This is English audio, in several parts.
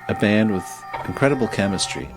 a band with incredible chemistry.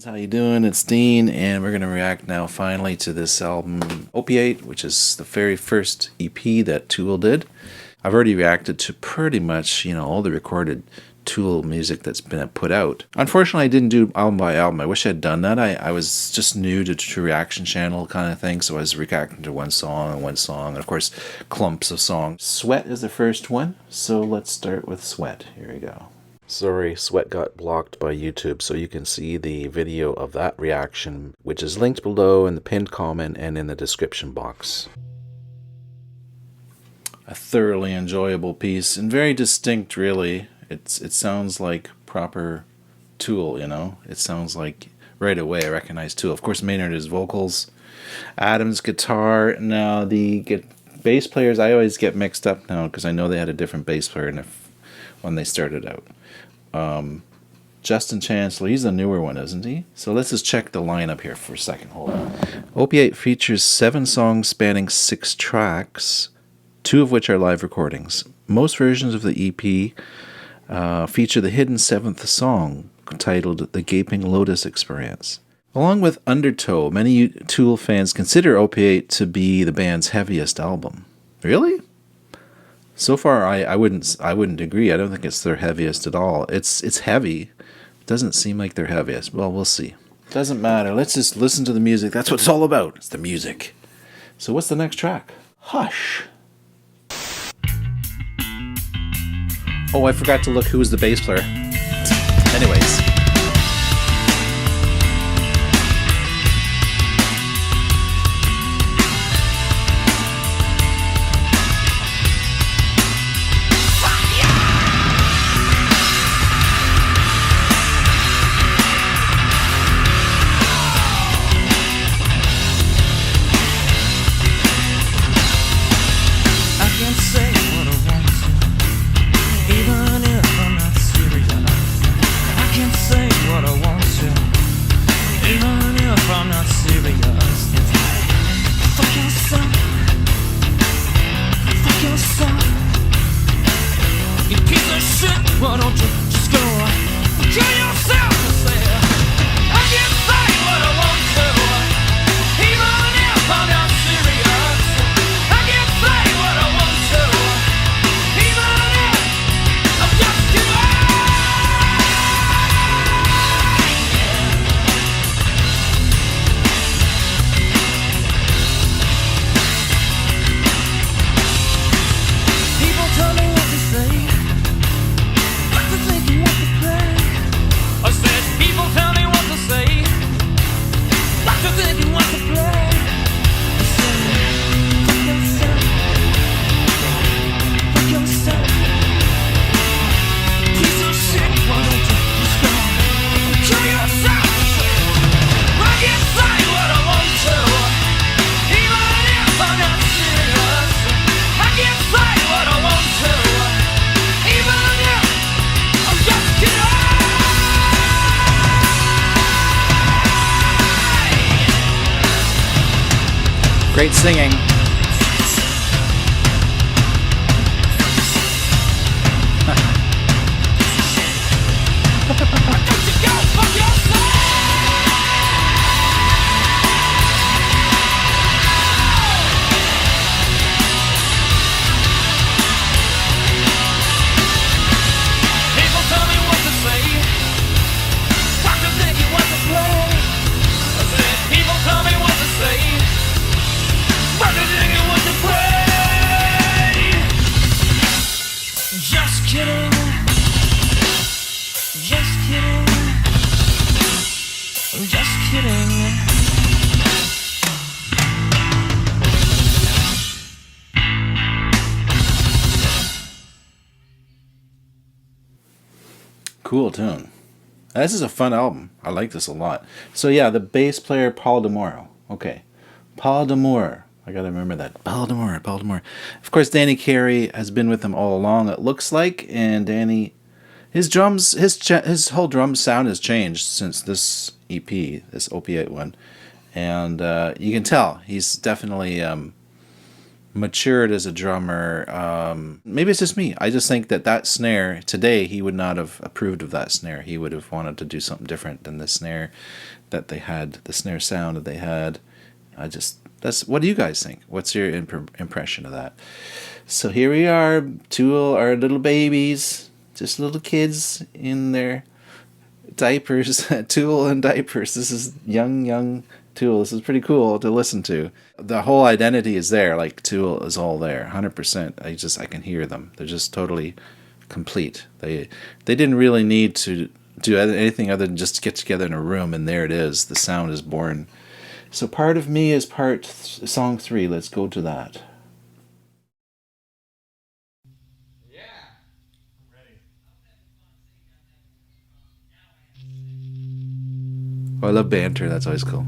How you doing? It's Dean, and we're going to react now finally to this album, Opiate, which is the very first EP that Tool did. I've already reacted to pretty much, all the recorded Tool music that's been put out. Unfortunately, I didn't do album by album. I wish I'd done that. I was just new to reaction channel kind of thing, so I was reacting to one song, and of course, clumps of songs. Sweat is the first one, so let's start with Sweat. Here we go. Sorry, Sweat got blocked by YouTube, so you can see the video of that reaction, which is linked below in the pinned comment and in the description box. A thoroughly enjoyable piece, and very distinct, really. It sounds like proper Tool, It sounds like, right away, I recognize Tool. Of course, Maynard is vocals. Adam's guitar. Now, the bass players, I always get mixed up now, because I know they had a different bass player when they started out. Justin Chancellor, he's the newer one, isn't he? So let's just check the lineup here for a second. Hold on. Opiate features 7 songs spanning 6 tracks, 2 of which are live recordings. Most versions of the EP feature the hidden 7th song, titled The Gaping Lotus Experience. Along with Undertow, many Tool fans consider Opiate to be the band's heaviest album. Really? So far, I wouldn't agree. I don't think it's their heaviest at all. It's heavy. It doesn't seem like their heaviest. Well, we'll see. Doesn't matter. Let's just listen to the music. That's what it's all about. It's the music. So what's the next track? Hush. Oh, I forgot to look who was the bass player. Anyways. Why don't you just go kill yourself and say I can say what I want to, even if I'm not serious. I can say what I want to, even if I'm just too People tell me what to say. I said, people tell me what to say, what to think and what to play. I said, fuck yourself, piece of shit, why don't you just go kill yourself? I can say what I want to, even if I'm not serious. I can say what I want to, even if I'm just kidding. Great singing. Cool tune. This is a fun album. I like this a lot. So yeah, the bass player Paul D'Amour. Okay, Paul D'Amour. I gotta remember that. Paul D'Amour. Of course, Danny Carey has been with them all along, it looks like, and Danny, his whole drum sound has changed since this EP, this Opiate one, and you can tell he's definitely matured as a drummer. Maybe it's just me. I just think that snare today, he would not have approved of that snare. He would have wanted to do something different than the snare that they had, the snare sound that they had. What do you guys think? What's your impression of that? So here we are. Tool are little babies, just little kids in their diapers. Tool and diapers. This is young Tool. This is pretty cool to listen to. The whole identity is there. Like Tool is all there, 100%. I can hear them. They're just totally complete. They didn't really need to do anything other than just get together in a room, and there it is. The sound is born. So Part of Me is song 3. Let's go to that. Yeah. Ready. Oh, I love banter. That's always cool.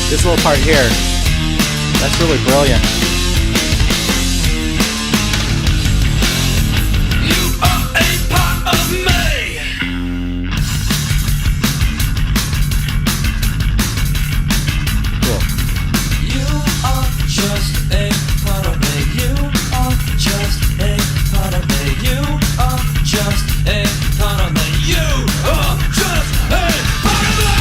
This little part here, that's really brilliant. You are a part of me. Cool. You are just a part of me. You are just a part of me. You are just a part of me. You are just a part of me.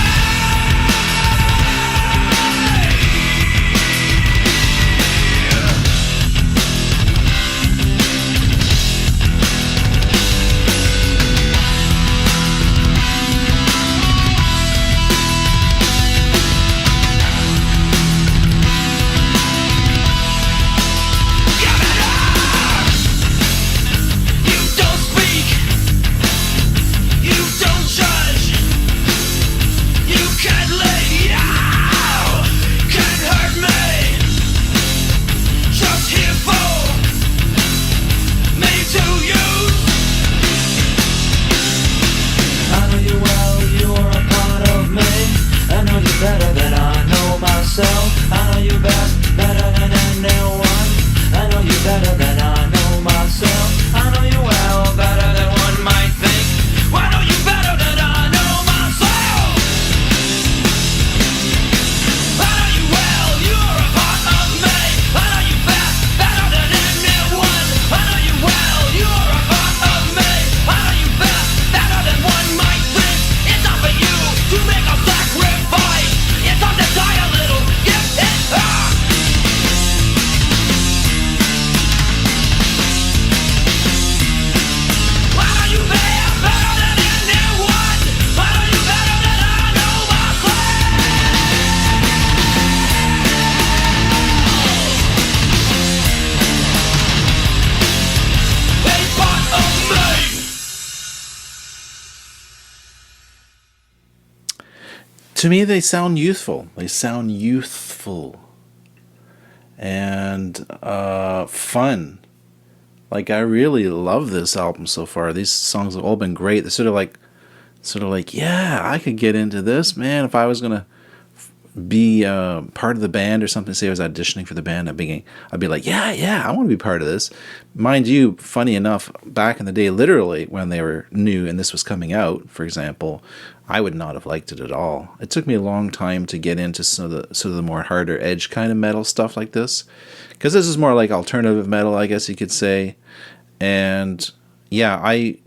To me, they sound youthful. And fun. Like, I really love this album so far. These songs have all been great. They're sort of like, yeah, I could get into this, man. If I was gonna be part of the band or something, say I was auditioning for the band, I'd be like, yeah, I want to be part of this. Mind you, funny enough, back in the day, literally when they were new and this was coming out, for example, I would not have liked it at all. It took me a long time to get into some of the more harder edge kind of metal stuff like this, because this is more like alternative metal, I guess you could say. And yeah, I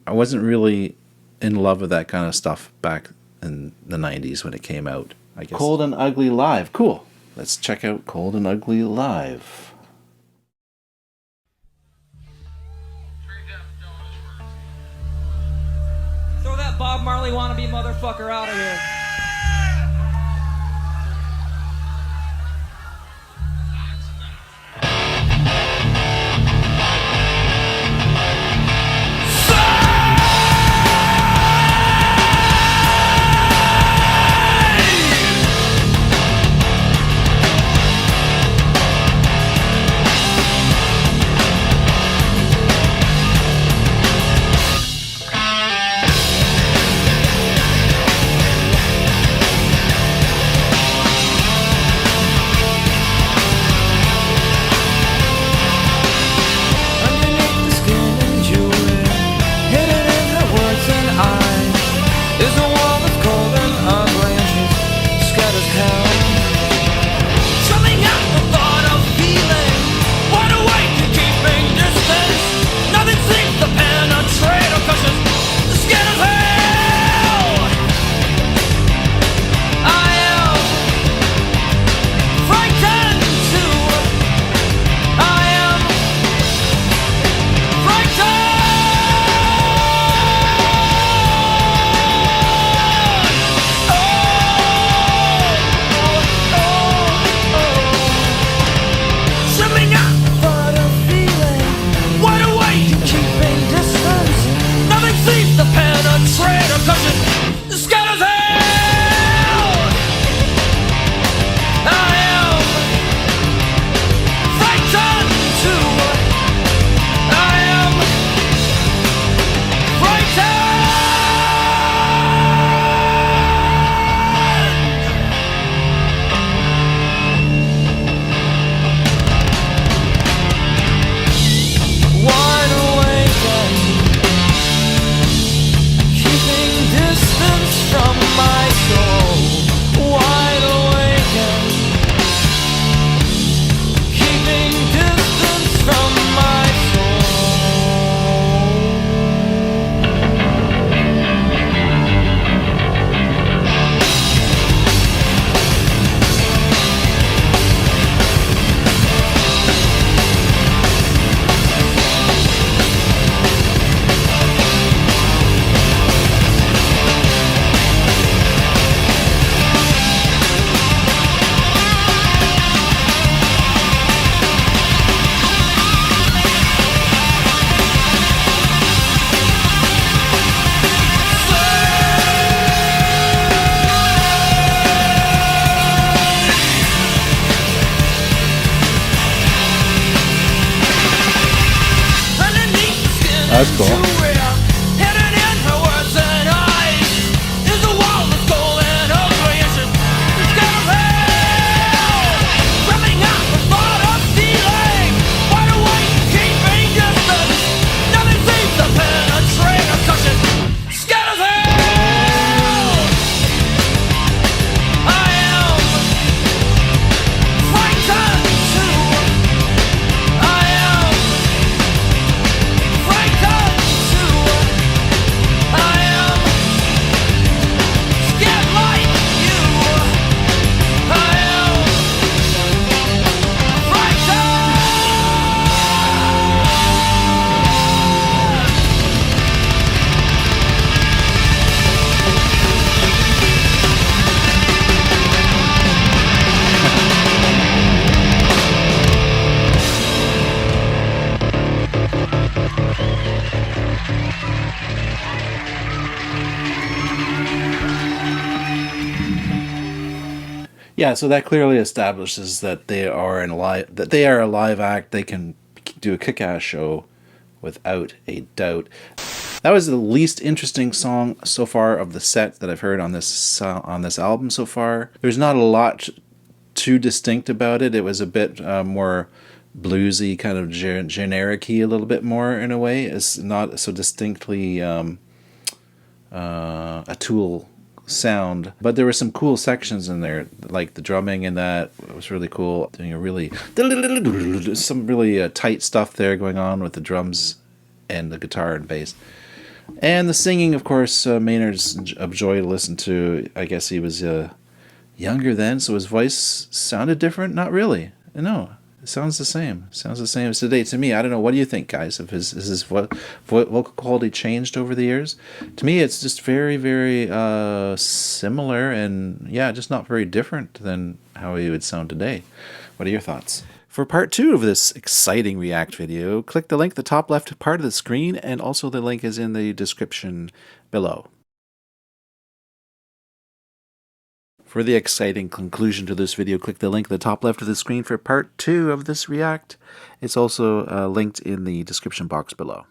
wasn't really in love with that kind of stuff back in the 90s when it came out, I guess. Cold and Ugly live. Cool. Let's check out Cold and Ugly live. Turned up. that Bob Marley wannabe motherfucker out of here. That's cool. Yeah, so that clearly establishes that they are a live act. They can do a kick-ass show without a doubt. That was the least interesting song so far of the set that I've heard on this album so far. There's not a lot too distinct about it. It was a bit more bluesy, kind of generic-y a little bit more in a way. It's not so distinctly a Tool sound, but there were some cool sections in there, like the drumming in that was really cool. Doing a really some really tight stuff there going on with the drums and the guitar and bass, and the singing. Of course, Maynard's a joy to listen to. I guess he was younger then, so his voice sounded different. Not really, no. It sounds the same. Sounds the same as today to me. I don't know. What do you think, guys? If his vocal quality changed over the years? To me, it's just very, very similar, and yeah, just not very different than how he would sound today. What are your thoughts? For part 2 of this exciting React video, click the link at the top left part of the screen, and also the link is in the description below. For the exciting conclusion to this video, click the link at the top left of the screen for part 2 of this React. It's also linked in the description box below.